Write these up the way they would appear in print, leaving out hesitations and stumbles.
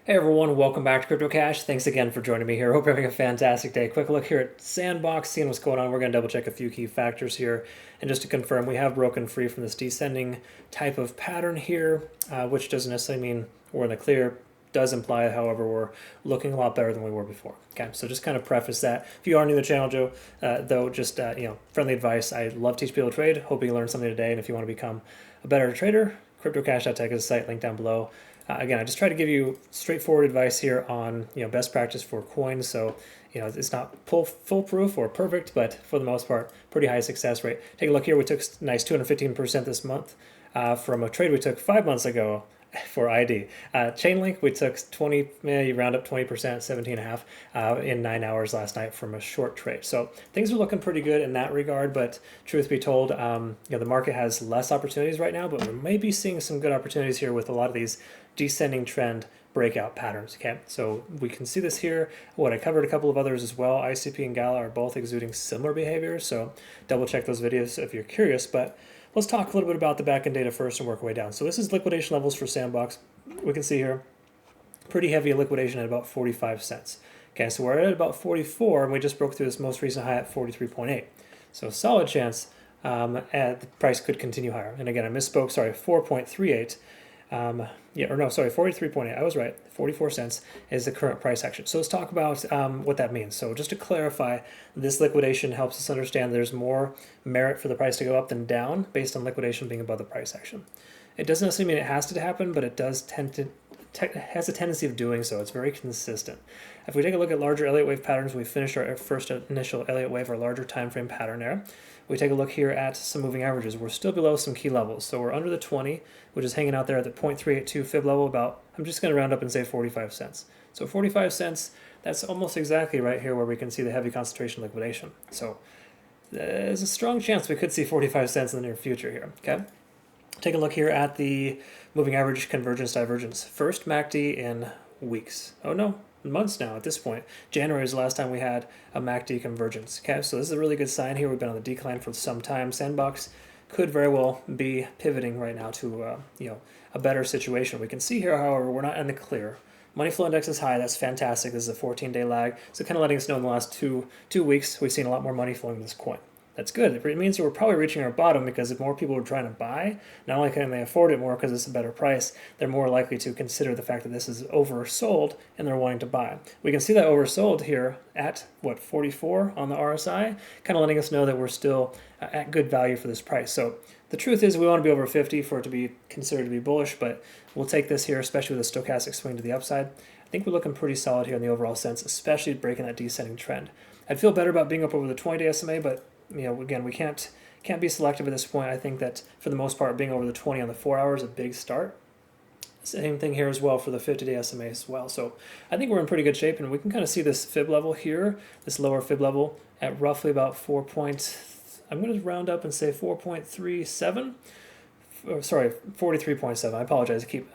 Hey everyone, welcome back to Crypto Cash. Thanks again for joining me here. Hope you're having a fantastic day. Quick look here at Sandbox, seeing what's going on. We're going to double check a few key factors here. And just to confirm, we have broken free from this descending type of pattern here, which doesn't necessarily mean we're in the clear. Does imply, however, we're looking a lot better than we were before. Okay, so just kind of preface that. If you are new to the channel, Joe, though, just friendly advice. I love to teach people to trade. Hope you learned something today. And if you want to become a better trader, CryptoCash.tech is a site linked down below. Again, I just try to give you straightforward advice here on best practice for coins. So it's not foolproof or perfect, but for the most part, pretty high success rate. Take a look here. We took nice 215% this month from a trade we took 5 months ago for ID. Chainlink, we took 20, you round up 20%, 17.5 in 9 hours last night from a short trade. So things are looking pretty good in that regard, but truth be told, the market has less opportunities right now, but we may be seeing some good opportunities here with a lot of these descending trend breakout patterns. Okay, so we can see this here. I covered a couple of others as well. ICP and Gala are both exuding similar behavior, so double check those videos if you're curious. But let's talk a little bit about the backend data first and work our way down. So this is liquidation levels for Sandbox. We can see here pretty heavy liquidation at about 45 cents. Okay, so we're at about 44, and we just broke through this most recent high at 43.8. So solid chance the price could continue higher. And again, I misspoke. Sorry, 4.38. 43.8. I was right. 44 cents is the current price action. So let's talk about what that means. So just to clarify, this liquidation helps us understand there's more merit for the price to go up than down based on liquidation being above the price action. It doesn't necessarily mean it has to happen, but it does has a tendency of doing so. It's very consistent. If we take a look at larger Elliott Wave patterns, we finished our first initial Elliott Wave, our larger time frame pattern there. We take a look here at some moving averages. We're still below some key levels. So we're under the 20, which is hanging out there at the 0.382 fib level about, I'm just going to round up and say 45 cents. So 45 cents, that's almost exactly right here where we can see the heavy concentration liquidation. So there's a strong chance we could see 45 cents in the near future here, okay? Take a look here at the moving average convergence divergence. First MACD in weeks. Oh no, months now at this point. January is the last time we had a MACD convergence. Okay, so this is a really good sign here. We've been on the decline for some time. Sandbox could very well be pivoting right now to a better situation. We can see here, however, we're not in the clear. Money flow index is high. That's fantastic. This is a 14-day lag. So kind of letting us know in the last two weeks, we've seen a lot more money flowing in this coin. That's good. It means that we're probably reaching our bottom because if more people are trying to buy, not only can they afford it more because it's a better price, they're more likely to consider the fact that this is oversold and they're wanting to buy. We can see that oversold here at, 44 on the RSI, kind of letting us know that we're still at good value for this price. So the truth is we want to be over 50 for it to be considered to be bullish, but we'll take this here, especially with a stochastic swing to the upside. I think we're looking pretty solid here in the overall sense, especially breaking that descending trend. I'd feel better about being up over the 20-day SMA, but again, we can't be selective at this point. I think that for the most part, being over the 20 on the 4 hours is a big start. Same thing here as well for the 50-day SMA as well. So I think we're in pretty good shape, and we can kind of see this fib level here, this lower fib level at roughly about I'm going to round up and say 4.37. Sorry, 43.7. I apologize. I keep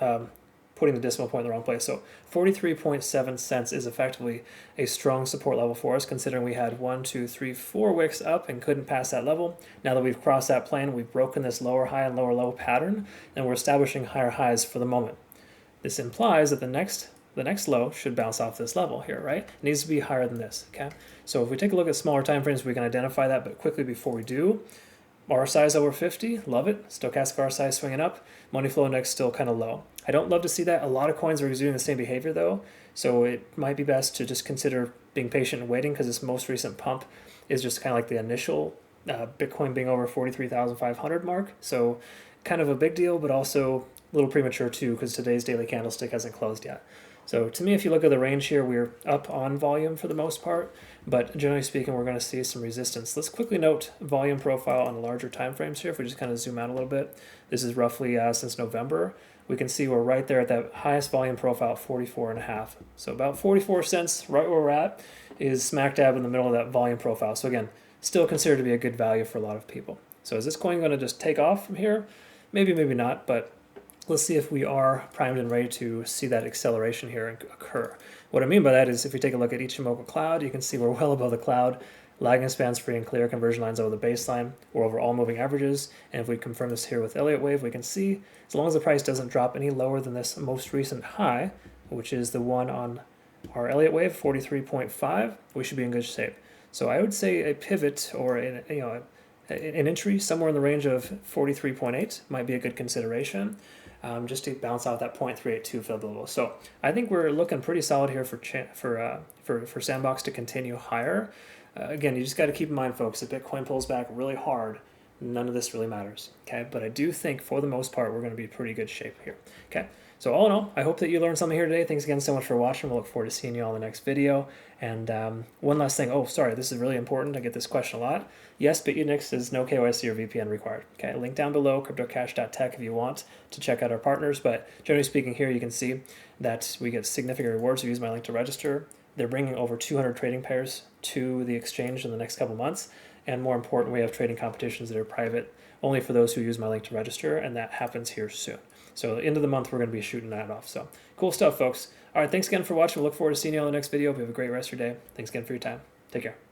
putting the decimal point in the wrong place. So 43.7 cents is effectively a strong support level for us, considering we had 4 wicks up and couldn't pass that level. Now that we've crossed that plane, we've broken this lower high and lower low pattern, and we're establishing higher highs for the moment. This implies that the next low should bounce off this level here, right? It needs to be higher than this, okay? So if we take a look at smaller time frames, we can identify that, but quickly before we do, RSI is over 50, love it. Stochastic RSI swinging up. Money flow index still kind of low. I don't love to see that. A lot of coins are exuding the same behavior though, so it might be best to just consider being patient and waiting because this most recent pump is just kind of like the initial Bitcoin being over 43,500 mark. So kind of a big deal, but also a little premature too because today's daily candlestick hasn't closed yet. So to me, if you look at the range here, we're up on volume for the most part, but generally speaking, we're going to see some resistance. Let's quickly note volume profile on the larger time frames here. If we just kind of zoom out a little bit, this is roughly since November. We can see we're right there at that highest volume profile, 44.5. So about 44 cents, right where we're at, is smack dab in the middle of that volume profile. So again, still considered to be a good value for a lot of people. So is this coin going to just take off from here? Maybe, maybe not, but let's see if we are primed and ready to see that acceleration here occur. What I mean by that is if we take a look at Ichimoku cloud, you can see we're well above the cloud. Lagging spans free and clear, conversion lines over the baseline. We're over all moving averages. And if we confirm this here with Elliott Wave, we can see as long as the price doesn't drop any lower than this most recent high, which is the one on our Elliott Wave, 43.5, we should be in good shape. So I would say a pivot or an entry somewhere in the range of 43.8 might be a good consideration, just to bounce out that 0.382 fill level. So I think we're looking pretty solid here for Sandbox to continue higher. Again, you just got to keep in mind, folks, if Bitcoin pulls back really hard, none of this really matters, okay? But I do think for the most part, we're going to be in pretty good shape here, okay? So all in all, I hope that you learned something here today. Thanks again so much for watching. We'll look forward to seeing you all in the next video. And one last thing. Oh, sorry, this is really important. I get this question a lot. Yes, Bitunix is no KYC or VPN required. Okay, link down below, cryptocash.tech if you want to check out our partners. But generally speaking here, you can see that we get significant rewards if you use my link to register. They're bringing over 200 trading pairs to the exchange in the next couple months. And more important, we have trading competitions that are private only for those who use my link to register, and that happens here soon. So end of the month, we're going to be shooting that off. So cool stuff, folks. All right, thanks again for watching. We look forward to seeing you on the next video. Hope you have a great rest of your day. Thanks again for your time. Take care.